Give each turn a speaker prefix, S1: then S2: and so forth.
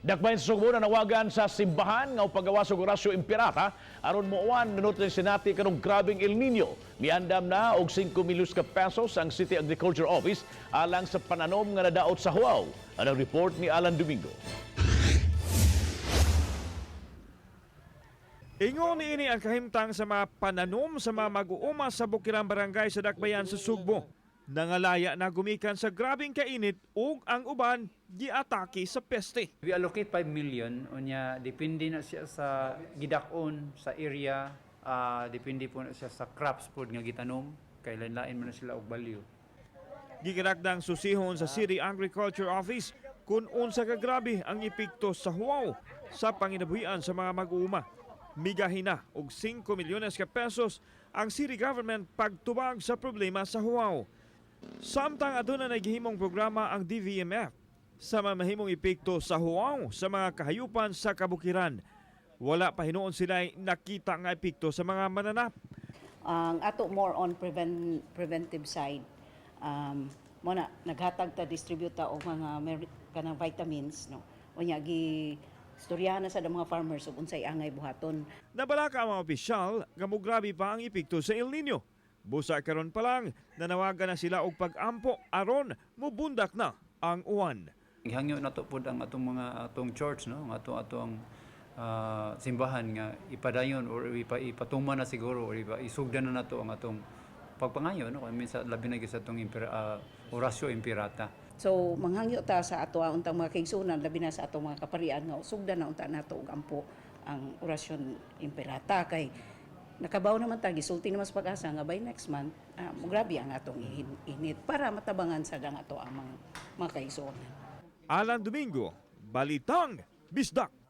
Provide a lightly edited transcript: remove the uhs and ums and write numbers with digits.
S1: Dakbayan sa Sugbo na nawagan sa simbahan nga paggawa sa Orasyo Impirata aron mouwan nanot ni sinati kanong grabing El Nino. Miandam na og 5 milyos ka pesos ang City Agriculture Office alang sa pananom nga nadaot sa Huaw. Ang report ni Alan Domingo.
S2: Ingon niini ang kahimtang sa mga pananom sa mga mag-uuma sa Bukirang Barangay sa Dakbayan sa Sugbo. Nangalaya na gumikan sa grabing kainit ug ang uban giatake sa peste.
S3: We allocate 5 million unya depende na siya sa gidakon sa area, depende po na siya sa crops pod nga gitanom kay lain-lain man na sila og value.
S2: Gikanakdang susihon sa City Agriculture Office kung unsa ka grabe ang epekto sa Huaw sa panginabuhian sa mga mag-uuma. Migahina og 5 milyones ka pesos ang city government pagtubag sa problema sa Huaw. Samtang aduna naghihimong programa ang DVMF sa mamahimong epekto sa Huaw sa mga kahayupan sa kabukiran. Wala pa hinuon sila nakita nga epekto sa mga mananap.
S4: Ang ato more on preventive side. Muna naghatag ta distribute ta og mga kanang vitamins no. Unya gi istoryahan na sa mga farmers ug unsay angay buhaton.
S2: Nabalaka ang mga opisyal nga mograbe pa ang epekto sa El Nino. Busa karon pa lang nanawagan na sila og pag-ampo aron mubundak na ang uwan.
S3: Ihangyo na to pod ang atong church no, ang atong simbahan nga ipadayon or ipatuman na siguro or isugdan na nato ang atong pagpangayo no, minsan labi na sa atong orasyo impirata.
S4: So manghangyo ta sa ato untang mga kaigsunan labi na sa atong mga kaparian nga usugdan na unta nato og ampo ang orasyon impirata kay nakabaw naman ta gisulti naman sa pag-asa nga by next month grabe ang atong init para matabangan sa ang ato ang mga kaigsunan.
S2: Alan Domingo, Balitang Bisdak.